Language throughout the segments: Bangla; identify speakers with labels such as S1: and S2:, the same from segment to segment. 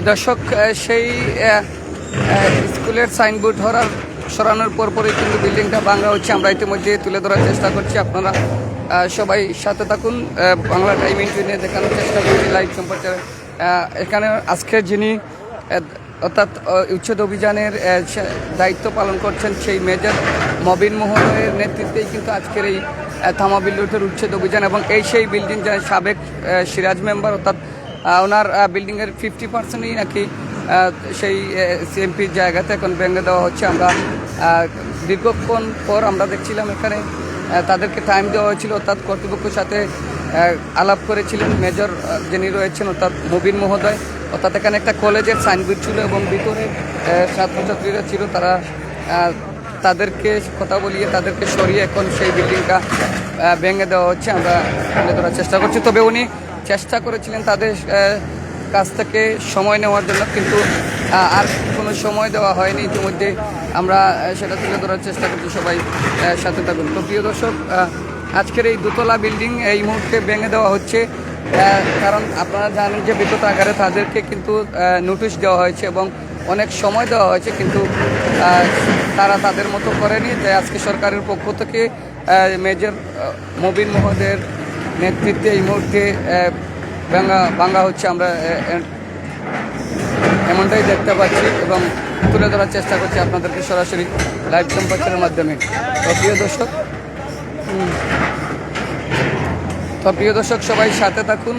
S1: দর্শক, সেই স্কুলের সাইনবোর্ড সরানোর পরপরই কিন্তু বিল্ডিংটা ভাঙা হচ্ছে। আমরা ইতিমধ্যে তুলে ধরার চেষ্টা করছি, আপনারা সবাই সাথে থাকুন। বাংলা টাইম ইন্টারভিউ নিয়ে দেখানোর চেষ্টা করছি লাইভ সম্প্রচারে। এখানে আজকে যিনি অর্থাৎ উচ্ছেদ অভিযানের দায়িত্ব পালন করছেন সেই মেজর মবিন মহোদয়ের নেতৃত্বেই কিন্তু আজকের এই থামা বিল্ডিংয়ের উচ্ছেদ অভিযান। এবং এই সেই বিল্ডিং যারা সাবেক সিরাজ মেম্বার, অর্থাৎ ওনার বিল্ডিংয়ের 50%ই নাকি সেই সিএমপির জায়গাতে এখন ভেঙে দেওয়া হচ্ছে। আমরা দীর্ঘক্ষণ পর আমরা দেখছিলাম এখানে তাদেরকে টাইম দেওয়া হয়েছিল, অর্থাৎ কর্তৃপক্ষের সাথে আলাপ করেছিলেন মেজর যিনি রয়েছেন অর্থাৎ মুবিন মহোদয়। অর্থাৎ এখানে একটা কলেজের সাইনবোর্ড ছিল এবং ভিতরে ছাত্রছাত্রীরা ছিল, তারা তাদেরকে কথা বলিয়ে তাদেরকে সরিয়ে এখন সেই বিল্ডিংটা ভেঙে দেওয়া হচ্ছে। আমরা তুলে ধরার চেষ্টা করছি। তবে উনি চেষ্টা করেছিলেন তাদের কাছ থেকে সময় নেওয়ার জন্য, কিন্তু আর কোনো সময় দেওয়া হয়নি। ইতিমধ্যে আমরা সেটা তুলে ধরার চেষ্টা করছি, সবাই সাথে থাকুন। তো প্রিয় দর্শক, আজকের এই দোতলা বিল্ডিং এই মুহূর্তে ভেঙে দেওয়া হচ্ছে, কারণ আপনারা জানেন যে বিগত আকারে তাদেরকে কিন্তু নোটিশ দেওয়া হয়েছে এবং অনেক সময় দেওয়া হয়েছে, কিন্তু তারা তাদের মতো করেনি। যে আজকে সরকারের পক্ষ থেকে মেজর মবিন মহোদয়ের নেতৃত্বে এই মুহূর্তে ভাঙা হচ্ছে, আমরা এমনটাই দেখতে পাচ্ছি এবং তুলে ধরার চেষ্টা করছি আপনাদেরকে সরাসরি লাইভ সম্প্রচারের মাধ্যমে। তো প্রিয় দর্শক সবাই সাথে থাকুন।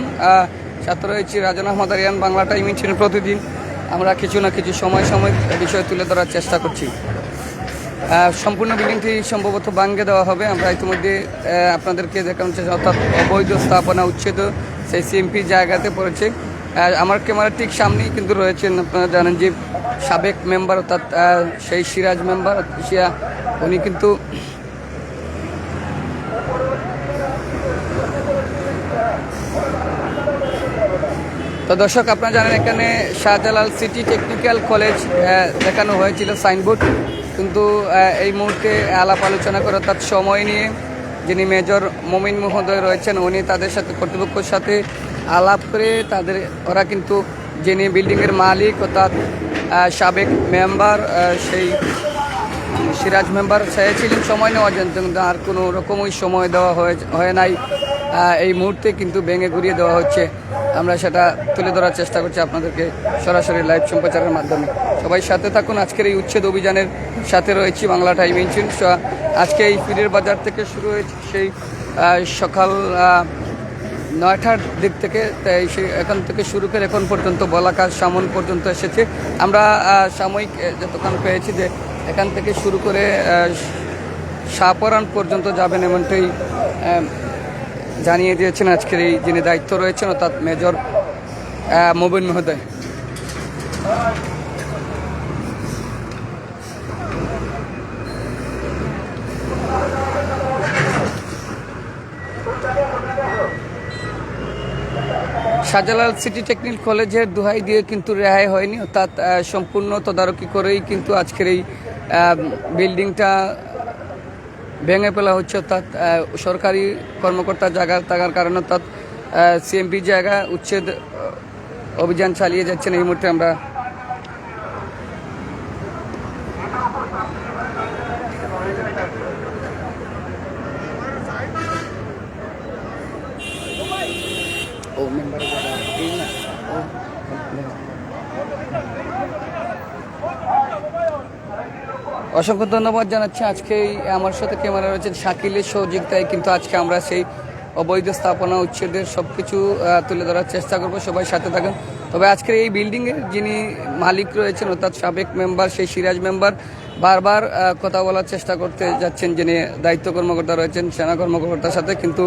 S1: সাথে রয়েছি রাজন আহমদ আরিয়ান, বাংলা টাইম ইন্টারভিউ। প্রতিদিন আমরা কিছু না কিছু সময় বিষয় তুলে ধরার চেষ্টা করছি। সম্পূর্ণ বিল্ডিংটি সম্ভবত ভাঙে দেওয়া হবে। আমরা ইতিমধ্যে আপনাদেরকে দেখানোর চেষ্টা, অর্থাৎ অবৈধ স্থাপনা উচ্ছেদ সেই সিএমপি জায়গাতে পড়েছে। আমার ক্যামেরার ঠিক সামনেই কিন্তু রয়েছেন, আপনারা জানেন যে সাবেক মেম্বার অর্থাৎ সেই সিরাজ মেম্বার উনি কিন্তু তো দর্শক, আপনারা জানেন এখানে শাহজালাল সিটি টেকনিক্যাল কলেজ দেখানো হয়েছিল সাইনবোর্ড, কিন্তু এই মুহূর্তে আলাপ আলোচনা করে অর্থাৎ সময় নিয়ে যিনি মেজর মমিন মহোদয় রয়েছেন উনি তাদের সাথে কর্তৃপক্ষের সাথে আলাপ করে ওরা কিন্তু যিনি বিল্ডিংয়ের মালিক অর্থাৎ সাবেক মেম্বার সেই সিরাজ মেম্বার চেয়েছিলেন সময় নেওয়ার জন্য, কিন্তু আর কোনো রকমই সময় দেওয়া হয় নাই। এই মুহূর্তে কিন্তু ভেঙে ঘুরিয়ে দেওয়া হচ্ছে। আমরা সেটা তুলে ধরার চেষ্টা করছি আপনাদেরকে সরাসরি লাইভ সম্প্রচারের মাধ্যমে। সবাই সাথে থাকুন। আজকের এই উচ্ছেদ অভিযানের সাথে রয়েছি বাংলা টাইম ইন্টারভিউ। আজকে এই পীরের বাজার থেকে শুরু হয়েছে, সেই সকাল 9টার দিক থেকে এখান থেকে শুরু করে এখন পর্যন্ত বলাকার সামন পর্যন্ত এসেছে। আমরা সাময়িক যতক্ষণ পেয়েছি যে এখান থেকে শুরু করে শাহপরান পর্যন্ত যাবেন, এমনটাই জানিয়ে দিয়েছেন আজকের এই যিনি দায়িত্ব রয়েছেন অর্থাৎ মেজর মবিন মহোদয়। শাহজালাল সিটি টেকনিক্যাল কলেজের দোহাই দিয়ে কিন্তু রেহাই হয়নি, অর্থাৎ সম্পূর্ণ তদারকি করেই কিন্তু আজকের এই বিল্ডিংটা ভেঙে ফেলা হচ্ছে। অর্থাৎ সরকারি কর্মকর্তা জায়গা থাকার কারণে অর্থাৎ সিএমপি জায়গা উচ্ছেদ অভিযান চালিয়ে যাচ্ছেন। এই মুহূর্তে আমরা অসংখ্য ধন্যবাদ জানাচ্ছি। আজকেই আমার সাথে ক্যামেরা রয়েছেন শাকিলের সহযোগিতায় কিন্তু আজকে আমরা সেই অবৈধ স্থাপনা উচ্ছেদের সব কিছু তুলে ধরার চেষ্টা করব। সবাই সাথে থাকুন। তবে আজকের এই বিল্ডিংয়ের যিনি মালিক রয়েছেন অর্থাৎ সাবেক মেম্বার সেই সিরাজ মেম্বার বারবার কথা বলার চেষ্টা করতে যাচ্ছেন, যিনি দায়িত্ব কর্মকর্তা রয়েছেন সেনা কর্মকর্তার সাথে, কিন্তু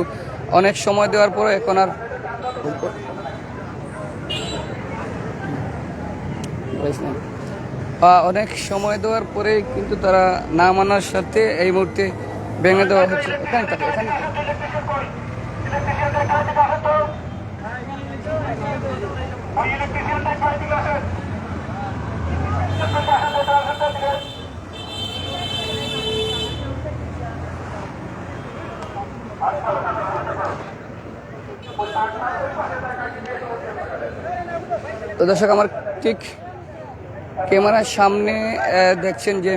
S1: অনেক সময় দেওয়ার পরে এখন আর অনেক সময় দেওয়ার পরে কিন্তু তারা না মানার সাথে এই মুহূর্তে ভেঙে দেওয়া হচ্ছে। তো দর্শক আমার ঠিক ক্যামেরার সামনে দেখছেন যে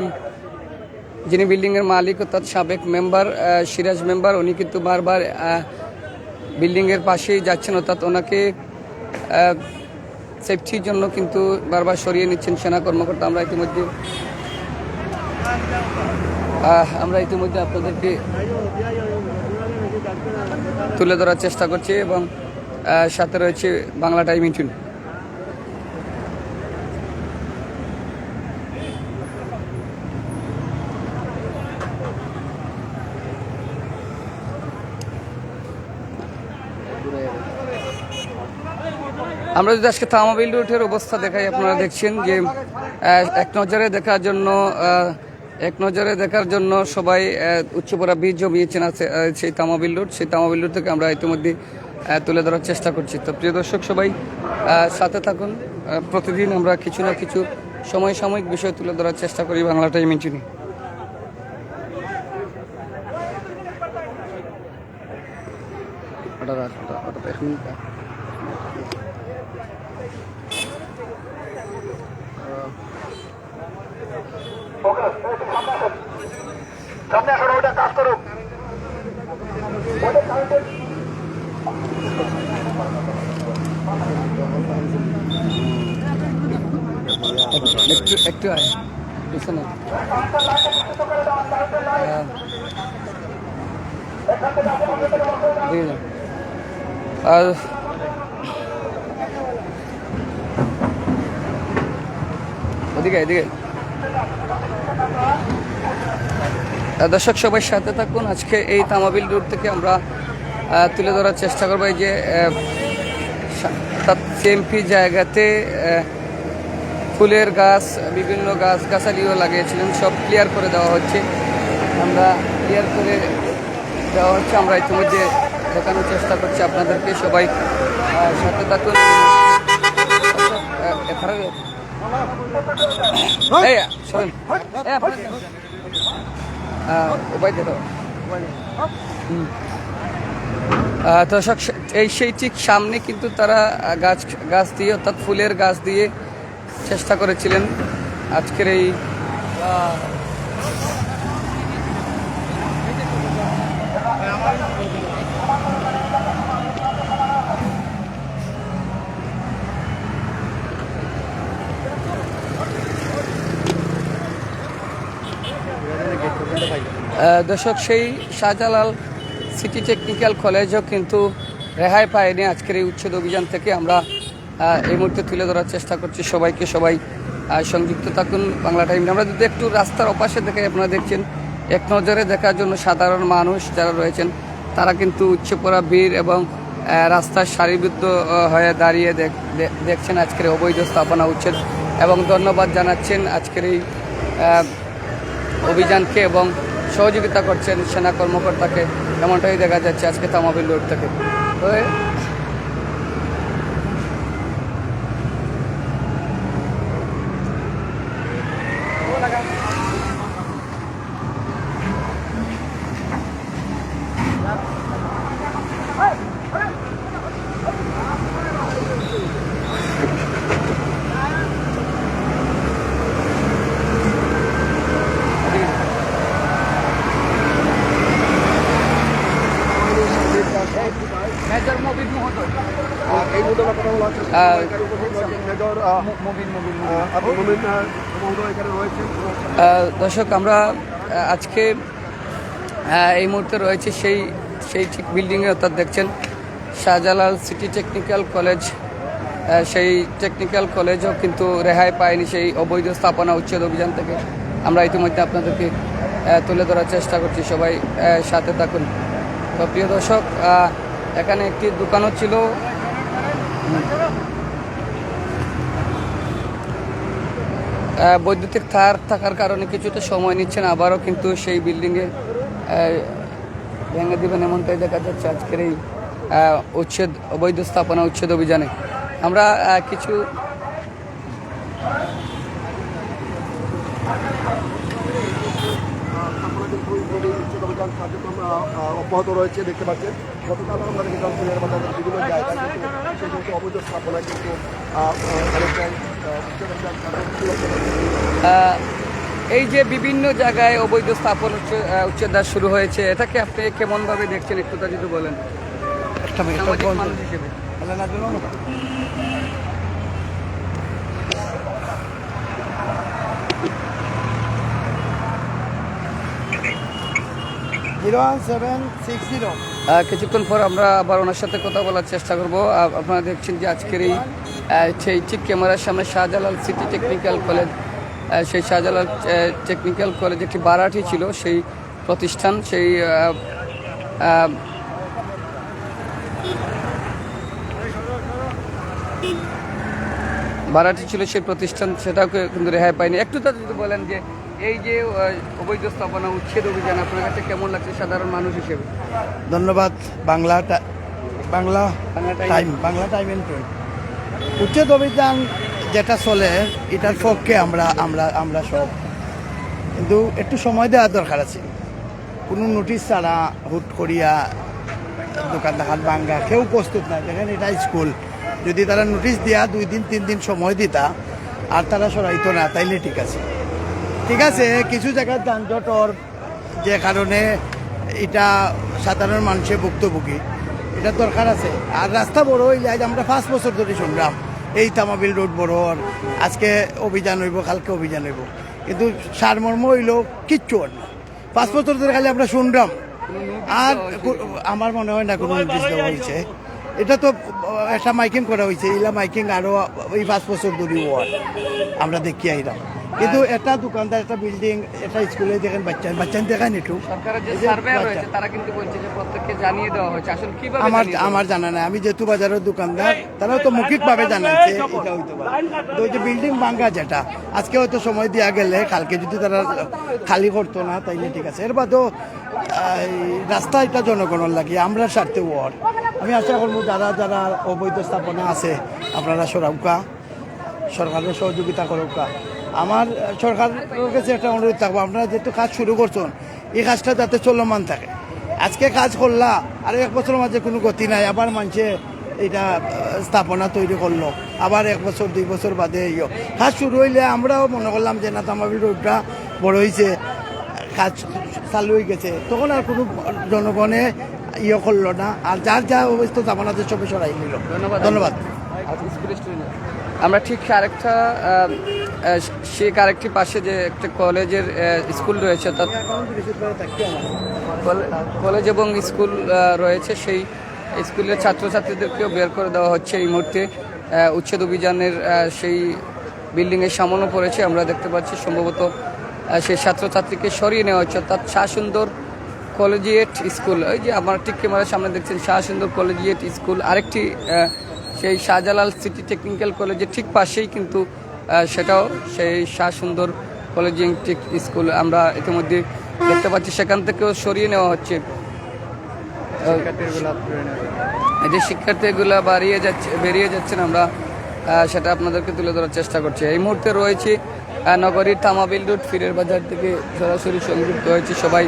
S1: যিনি বিল্ডিংয়ের মালিক অর্থাৎ সাবেক মেম্বার সিরাজ মেম্বার, উনি কিন্তু বারবার বিল্ডিংয়ের পাশেই যাচ্ছেন, অর্থাৎ ওনাকে সেফটির জন্য কিন্তু বারবার সরিয়ে নিচ্ছেন সেনা কর্মকর্তা। আমরা ইতিমধ্যে আপনাদেরকে তুলে ধরার চেষ্টা করছি এবং সাথে রয়েছে বাংলা টাইম ইন্টুন। আমরা যদি আজকে তামাবিল রুটের অবস্থা দেখাই, আপনারা দেখছেন যে এক নজরে দেখার জন্য সবাই উচ্চপরা বীজ জমিয়েছেন আছে সেই তামাবিল রুট। সেই তামাবিল রুট থেকে আমরা ইতিমধ্যে তুলে ধরার চেষ্টা করছি। তো প্রিয় দর্শক সবাই সাথে থাকুন। প্রতিদিন আমরা কিছু না কিছু সাময়িক বিষয় তুলে ধরার চেষ্টা করি বাংলা টাইম ইন্টুনে।
S2: সামনে আসুন, ওইটা কাজ করুক।
S1: একটু আয় পিছনে। আর এদিকে দর্শক সবাই সাথে থাকুন। আজকে এই তামাবিল রোড থেকে আমরা তুলে ধরার চেষ্টা করবো এই যে সিএমপি জায়গাতে ফুলের গাছ, বিভিন্ন গাছালিও লাগিয়েছিলেন, সব ক্লিয়ার করে দেওয়া হচ্ছে। আমরা ইতিমধ্যে দেখানোর চেষ্টা করছি আপনাদেরকে, সবাই সাথে থাকুন। দর্শক সেই ঠিক সামনে কিন্তু তারা গাছ দিয়ে অর্থাৎ ফুলের গাছ দিয়ে চেষ্টা করেছিলেন আজকের এই দর্শক সেই শাহজালাল সিটি টেকনিক্যাল কলেজও কিন্তু রেহাই পায়নি আজকের এই উচ্ছেদ অভিযান থেকে। আমরা এই মুহূর্তে তুলে ধরার চেষ্টা করছি সবাইকে, সবাই সংযুক্ত থাকুন বাংলা টাইম। আমরা যদি একটু রাস্তার ওপাশে দেখাই, আপনারা দেখছেন এক নজরে দেখার জন্য সাধারণ মানুষ যারা রয়েছেন তারা কিন্তু উচ্চে পড়া ভিড় এবং রাস্তার সারিবদ্ধ হয়ে দাঁড়িয়ে দেখছেন আজকের অবৈধ স্থাপনা উচ্ছেদ এবং ধন্যবাদ জানাচ্ছেন আজকের এই অভিযানকে এবং সহযোগিতা করছেন সেনা কর্মকর্তাকে, এমনটাই দেখা যাচ্ছে আজকে তামাবিল রোড থেকে। তো দর্শক আমরা আজকে এই মুহূর্তে রয়েছে সেই ঠিক বিল্ডিংয়ে, অর্থাৎ দেখছেন শাহজালাল সিটি টেকনিক্যাল কলেজ। সেই টেকনিক্যাল কলেজও কিন্তু রেহাই পায়নি সেই অবৈধ স্থাপনা উচ্ছেদ অভিযান থেকে। আমরা ইতিমধ্যে আপনাদেরকে তুলে ধরার চেষ্টা করছি, সবাই সাথে থাকুন। তো প্রিয় দর্শক, এখানে একটি দোকানও ছিল, বৈদ্যুতিক তার থাকার কারণে কিছুটা সময় নিচ্ছেন, আবারও কিন্তু সেই বিল্ডিংয়ে ভেঙে দেবেন এমনটাই দেখা যাচ্ছে আজকের এই অবৈধ স্থাপনা উচ্ছেদ অভিযানে। আমরা কিছু
S3: তারপরে কিন্তু এই উচ্ছেদ অভিযান কার্যক্রম অব্যাহত রয়েছে দেখতে পাচ্ছেন। গতকাল আমরা দেখেছিলাম ফুলের বাজারের বিভিন্ন জায়গায় কিন্তু সেই সমস্ত অবৈধ স্থাপনা কিন্তু অনেকটাই উচ্ছেদ অভিযান
S1: এই যে বিভিন্ন জায়গায় অবৈধ স্থাপন উচ্ছেদ শুরু হয়েছে, এটাকে আপনি কেমনভাবে দেখছেন একটু তা যদি বলেন সামাজিক মানুষ হিসেবে। কিছুক্ষণ পর আমরা আবার ওনার সাথে কথা বলার চেষ্টা করব। আপনারা দেখছেন যে আজকের এই সেই ঠিক ক্যামেরার সামনে শাহজালাল সিটি টেকনিক্যাল কলেজ, সেই শাহজালাল টেকনিক্যাল কলেজ একটি বারাটি ছিল, সেই প্রতিষ্ঠান, সেই বারাটি ছিল সেই প্রতিষ্ঠান, সেটাও কিন্তু রেহাই পায়নি। একটু তা যদি বলেন যে এই যে অবৈধ স্থাপনা উচ্ছেদ অভিযান আপনার কাছে কেমন লাগছে সাধারণ মানুষ হিসেবে?
S4: ধন্যবাদ। বাংলা টাইম উচ্ছেদ অভিযান যেটা চলে এটার পক্ষে আমরা সব, কিন্তু একটু সময় দেওয়ার দরকার আছে। কোনো নোটিশ ছাড়া হুট করিয়া দোকান দেখান ভাঙ্গা কেউ প্রস্তুত নাই। দেখেন এটা স্কুল, যদি তারা নোটিশ দেওয়া 2 দিন 3 দিন সময় দিতা আর তারা সরাইতো না তাইলে ঠিক আছে। ঠিক আছে, কিছু জায়গায় যানজটর যে কারণে এটা সাধারণ মানুষের ভুক্তভোগী, এটা দরকার আছে। আর রাস্তা বড় হইলে আজ আমরা 5 বছর ধরে শুনলাম এই তামাবিল রোড বড়, আজকে অভিযান হইব, কালকে অভিযান হইব, কিন্তু সারমর্ম হইল কিচ্ছু আর না। 5 বছর ধরে খালি আমরা শুনলাম, আর আমার মনে হয় না কোনো নোটিশ দেওয়া হয়েছে। এটা তো একটা মাইকিং করা হয়েছে, এগুলা মাইকিং আরও এই 5 বছর ধরে হওয়ার আমরা দেখি আইলাম। কিন্তু একটা দোকানদার, একটা বিল্ডিং, একটা স্কুলে দেখেন বাচ্চা দেখান একটু।
S1: সরকারের যে সার্ভে রয়েছে তারা কিন্তু বলছে যে প্রত্যেককে জানিয়ে দেওয়া হয়েছে, আসলে কিভাবে
S4: আমার জানা নাই। আমি যেহেতু বাজারের দোকানদার, তারাও তো মৌখিকভাবে জানাচ্ছে এটা হইতে পারে। তো ওই যে বিল্ডিং ভাঙ্গা যেটা আজকে হয়তো সময় দেওয়া গেলে কালকে যদি তারা খালি করতো না তাইলে ঠিক আছে। এর বাদেও রাস্তা এটা জনগণের লাগে, আমরা স্বার্থে ওয়ার্ড। আমি আশা করবো যারা যারা অবৈধ স্থাপনা আছে আপনারা সরাউকা, সরকারের সহযোগিতা করুকা। আমার সরকারের কাছে একটা অনুরোধ থাকবো, আপনারা যেহেতু কাজ শুরু করছেন এই কাজটা যাতে চলমান থাকে। আজকে কাজ করলা আর 1 বছরের মাঝে কোনো গতি নাই, আবার মানুষে এটা স্থাপনা তৈরি করলো, আবার 1 বছর 2 বছর বাদে কাজ শুরু হইলে আমরাও মনে করলাম যে না তামাবিল রোডটা বড় হয়েছে, কাজ চালু হয়ে গেছে, তখন আর কোনো জনগণে করলো না। আর যার যা অবস্থা স্থাপনাতে সবে সরাই নিল। ধন্যবাদ।
S1: আমরা ঠিক আরেকটা আরেকটি পাশে যে একটা কলেজের স্কুল রয়েছে, তার কলেজ এবং স্কুল রয়েছে, সেই স্কুলের ছাত্রছাত্রীদেরকেও বের করে দেওয়া হচ্ছে এই মুহূর্তে। উচ্ছেদ অভিযানের সেই বিল্ডিংয়ের সামনে পড়েছে, আমরা দেখতে পাচ্ছি সম্ভবত সেই ছাত্রছাত্রীকে সরিয়ে নেওয়া হচ্ছে। অর্থাৎ শাহসুন্দর কলেজিয়েট স্কুল, ওই যে আমার ঠিক ক্যামেরার সামনে দেখছেন শাহসুন্দর কলেজিয়েট স্কুল, আরেকটি সেই শাহজালাল সিটি টেকনিক্যাল কলেজের ঠিক পাশেই কিন্তু সেটাও সেই শাহসুন্দর কলেজিয়েট স্কুল আমরা ইতিমধ্যে দেখতে পাচ্ছি, সেখান থেকেও সরিয়ে নেওয়া হচ্ছে। এই যে শিক্ষার্থীগুলো বেরিয়ে যাচ্ছেন, আমরা সেটা আপনাদেরকে তুলে ধরার চেষ্টা করছি। এই মুহূর্তে রয়েছে নগরীর তামাবিল রোড ফিরের বাজার থেকে সরাসরি সংযুক্ত হয়েছে। সবাই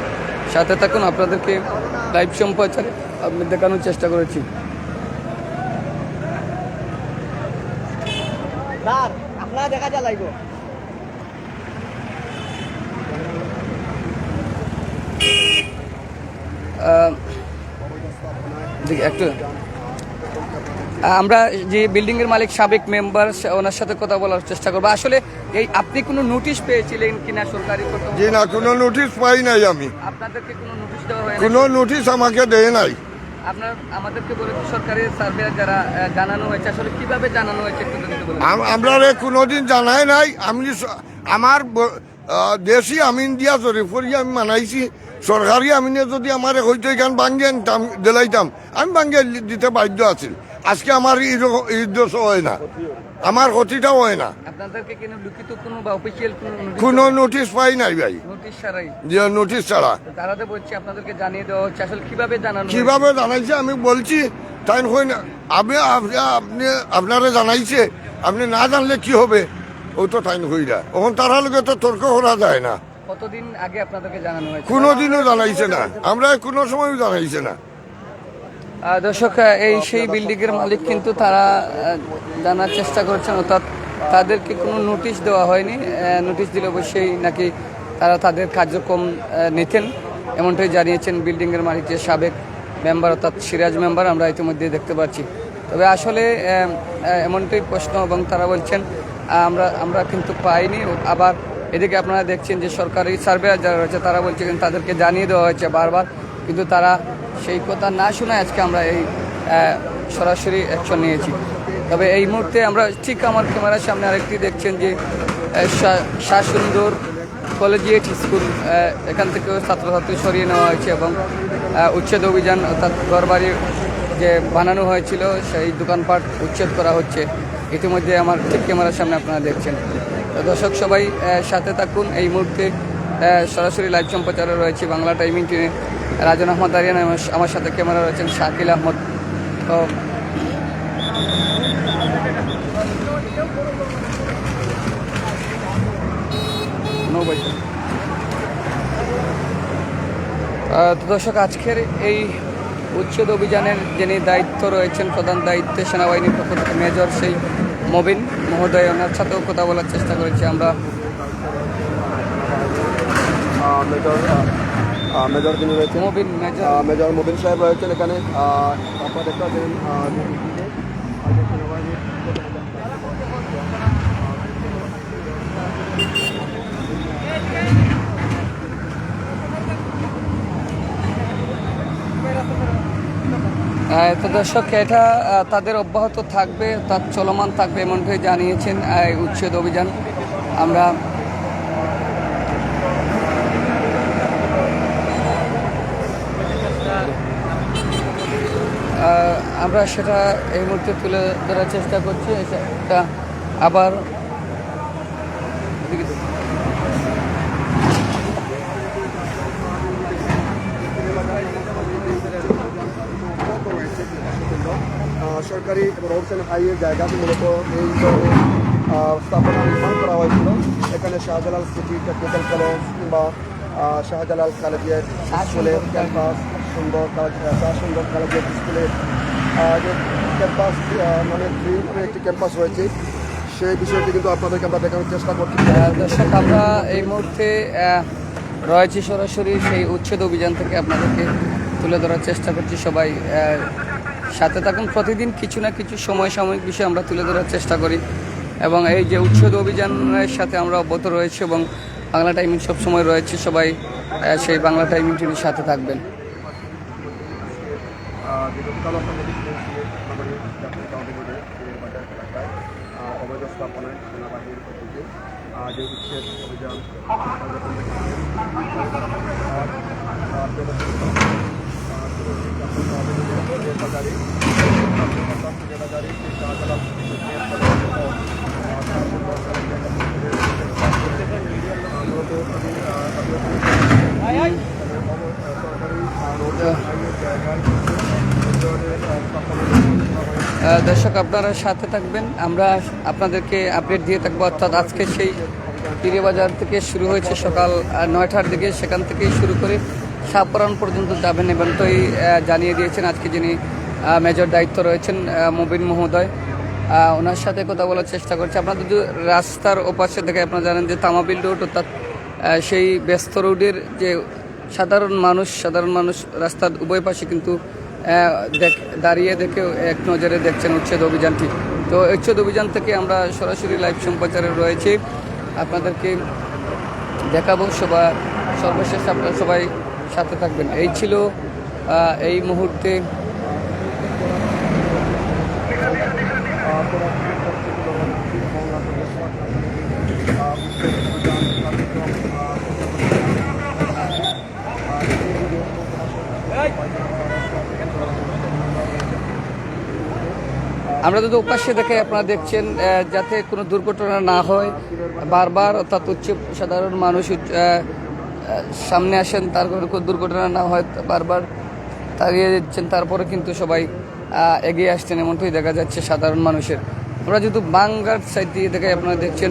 S1: সাথে থাকুন, আপনাদেরকে লাইভ সম্প্রচারে আমি দেখানোর চেষ্টা করেছি।
S4: দেখা যা লাগবে
S1: একটু আমরা যে বিল্ডিং এর মালিক সাবেক মেম্বার ওনার সাথে কথা বলার চেষ্টা করবো। আসলে এই আপনি কোনো নোটিশ পেয়েছিলেন কিনা সরকারি?
S5: জি না, কোনো নোটিশ পাই নাই আমি।
S1: আপনাদেরকে কোনো নোটিশ দেওয়া হয়নি?
S5: কোনো নোটিশ আমাকে দেয় নাই।
S1: আপনার আমাদেরকে বলে সরকারি সার্ভে যারা জানানো হয়েছে, আসলে কিভাবে জানানো হয়েছে একটু যদি বলেন।
S5: আমরা কোনোদিন জানাই নাই। আমি আমার দেশি আমিন দিয়া জরিফরি আমি মানাইছি। সরকারি আমিনে যদি আমার হয়তো এখান ভাঙ্গে দিলাইতাম, আমি ভাঙ্গে দিতে বাধ্য আছিল। আজকে আমার ঈদ হয় না, আমার ক্ষতিটাও হয় না।
S1: আপনাদেরকে লিখিত কোনো বা অফিসিয়াল
S5: কোনো নোটিশ পাই নাই ভাই,
S1: নোটিশ ছাড়াই?
S5: যে নোটিশ ছাড়া
S1: তারাতে বলছে আপনাদেরকে জানিয়ে দেওয়া হচ্ছে। আসলে কিভাবে জানানো?
S5: কিভাবে জানাইছে আমি বলছি তাই হয় না। আপনি আপনারা জানাইছে, আপনি না জানলে কি হবে? ওই তো টাইম হই না, তখন তারা লোকে তো তর্ক করা যায় না।
S1: কতদিন আগে আপনাদেরকে জানানো হয়েছে?
S5: কোনোদিনও জানাইছে না, আমরা কোনো সময়ও জানাইছে না।
S1: দর্শক, এই সেই বিল্ডিং এর মালিক কিন্তু তারা জানার চেষ্টা করছেন, অর্থাৎ তাদেরকে কোনো নোটিশ দেওয়া হয়নি। নোটিশ দিলে অবশ্যই নাকি তারা তাদের কার্যক্রম নিতেন, এমনটাই জানিয়েছেন বিল্ডিং এর মালিক যে সাবেক মেম্বার অর্থাৎ সিরাজ মেম্বার, আমরা ইতিমধ্যে দেখতে পাচ্ছি। তবে আসলে এমনটাই প্রশ্ন, এবং তারা বলছেন আমরা কিন্তু পাইনি। আবার এদিকে আপনারা দেখছেন যে সরকারি সার্ভে যারা রয়েছে তারা বলছেন তাদেরকে জানিয়ে দেওয়া হয়েছে বারবার, কিন্তু তারা সেই কথা না শুনে আজকে আমরা এই সরাসরি অ্যাকশন নিয়েছি। তবে এই মুহূর্তে আমরা ঠিক আমার ক্যামেরার সামনে আরেকটি দেখছেন যে শাহসুন্দর কলেজিয়েট স্কুল, এখান থেকেও ছাত্রছাত্রী সরিয়ে নেওয়া হয়েছে এবং উচ্ছেদ অভিযান অর্থাৎ ঘরবাড়ি যে বানানো হয়েছিল সেই দোকানপাট উচ্ছেদ করা হচ্ছে ইতিমধ্যে আমার ঠিক ক্যামেরার সামনে আপনারা দেখছেন। তো দর্শক সবাই সাথে থাকুন। এই মুহূর্তে সরাসরি লাইভ সম্প্রচারে রয়েছে বাংলা টাইমিং টিনে রাজন আহমদ আরিয়ান, আমার সাথে ক্যামেরা রয়েছেন শাকিল আহমদ। তো দর্শক, আজকের এই উচ্ছেদ অভিযানের যিনি দায়িত্ব রয়েছেন, প্রধান দায়িত্বে সেনাবাহিনীর পক্ষ থেকে মেজর সেই মবিন মহোদয়, ওনার সাথেও কথা বলার চেষ্টা করেছি আমরা।
S3: মেজর যিনি রয়েছেন
S1: মেজর
S3: মুবিন সাহেব রয়েছেন এখানে। আপনারা দেখতে পাচ্ছেন
S1: তো দর্শক, এটা তাদের অব্যাহত থাকবে, তার চলমান থাকবে এমনটাই জানিয়েছেন উচ্ছেদ অভিযান। আমরা সেটা এই মুহূর্তে তুলে ধরার চেষ্টা করছি। এটা আবার
S3: সরকারি এবং রোডস অ্যান্ড হাইওয়ে জায়গাতে মূলত এই ধরনের স্থাপনা নির্মাণ করা হয়েছিল। এখানে শাহজালাল সিটি টেকনিক্যাল কলেজ কিংবা শাহজালাল কলেজিয়েট স্কুলের ক্যাম্পাস, সুন্দর কলেজিয়েট স্কুলের যে ক্যাম্পাস মানে একটি ক্যাম্পাস রয়েছে, সেই বিষয়টি কিন্তু আপনাদেরকে আমরা দেখানোর চেষ্টা করছি।
S1: দর্শক, আমরা এই মুহূর্তে রয়েছি সরাসরি সেই উচ্ছেদ অভিযান থেকে আপনাদেরকে তুলে ধরার চেষ্টা করছি। সবাই সাথে থাকুন। প্রতিদিন কিছু না কিছু সাময়িক বিষয় আমরা তুলে ধরার চেষ্টা করি, এবং এই যে উচ্ছেদ অভিযানের সাথে আমরা অব্যাহত রয়েছে এবং বাংলা টাইমিং সবসময় রয়েছে। সবাই সেই বাংলা টাইমিংটির সাথে থাকবেন।
S3: অবৈধ স্থাপনায় সেনাবাহিনীর প্রতিকে যে উচ্ছেদ অভিযান
S1: দর্শক, আপনারা সাথে থাকবেন, আমরা আপনাদেরকে আপডেট দিয়ে থাকবো। অর্থাৎ আজকে সেই পীরবাজার থেকে শুরু হয়েছে সকাল 9টার দিকে, সেখান থেকেই শুরু করে শাহপরান পর্যন্ত যাবেন এমনটাই জানিয়ে দিয়েছেন আজকে যিনি মেজর দায়িত্ব রয়েছেন মবিন মহোদয়। ওনার সাথে কথা বলার চেষ্টা করছি। আপনাদের যদি রাস্তার ওপাশে দেখে আপনারা জানেন যে তামাবিল রোড, অর্থাৎ সেই ব্যস্ত রোডের যে সাধারণ মানুষ রাস্তার উভয় পাশে কিন্তু দাঁড়িয়ে দেখে এক নজরে দেখছেন উচ্ছেদ অভিযানটি। তো উচ্ছেদ অভিযান থেকে আমরা সরাসরি লাইভ সম্প্রচারে রয়েছে, আপনাদেরকে দেখাবো। সর্বশেষ আপনারা সবাই সাথে থাকবেন। এই ছিল এই মুহূর্তে আমরা যদি ওপাশে দেখে আপনারা দেখছেন যাতে কোনো দুর্ঘটনা না হয়, বারবার অর্থাৎ সাধারণ মানুষ সামনে আসেন, তার কোনো দুর্ঘটনা না হয় বারবার দাঁড়িয়ে দিচ্ছেন, তারপরে কিন্তু সবাই এগিয়ে আসছেন এমনটাই দেখা যাচ্ছে সাধারণ মানুষের। আমরা যেহেতু বাংলার সাইড দিয়ে দেখে আপনারা দেখছেন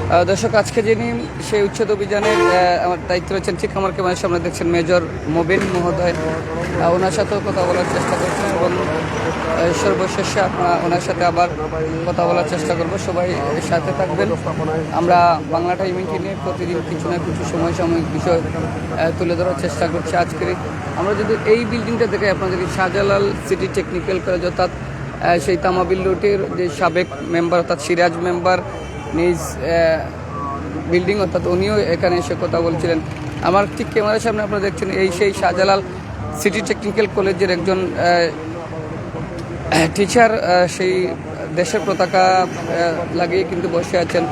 S1: দর্শক, আজকে যিনি সেই উচ্ছেদ অভিযানের আমার দায়িত্ব রয়েছেন, ঠিক আমার ক্যামেরার সামনে দেখছেন মেজর মোবিন মহোদয়। ওনার সাথেও কথা বলার চেষ্টা করছেন এবং সর্বশেষে আপনারা ওনার সাথে আবার কথা বলার চেষ্টা করব। সবাই সাথে থাকবেন। আমরা বাংলা টাইমিংকে নিয়ে প্রতিদিন কিছু না কিছু সমসাময়িক বিষয় তুলে ধরার চেষ্টা করছি। আজকের আমরা যদি এই বিল্ডিংটা দেখে আপনার যদি শাহজালাল সিটি টেকনিক্যাল কলেজ অর্থাৎ সেই তামাবিল রুটের যে সাবেক মেম্বার অর্থাৎ সিরাজ মেম্বার নিজ বিল্ডিং অর্থাৎ উনিও এখানে এসে কথা বলছিলেন। আমার ঠিক ক্যামেরার সামনে আপনারা দেখছেন এই সেই শাহজালাল সিটি টেকনিক্যাল কলেজের একজন টিচার, সেই দেশের পতাকা লাগিয়ে কিন্তু বসে আছেন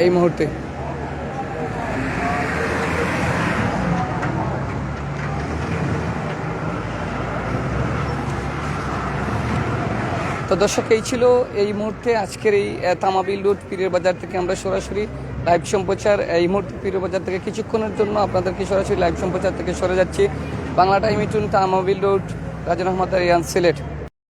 S1: এই মুহূর্তে। তো দর্শক, এই ছিল এই মুহূর্তে আজকের এই তামাবিল রোড পীরের বাজার থেকে আমরা সরাসরি লাইভ সম্প্রচার। এই মুহূর্তে পীরের বাজার থেকে কিছুক্ষণের জন্য আপনাদেরকে সরাসরি লাইভ সম্প্রচার থেকে সরে যাচ্ছি। বাংলা টাইম 22 তামাবিল রোড, রাজন আহমদ রিয়ান, সিলেট।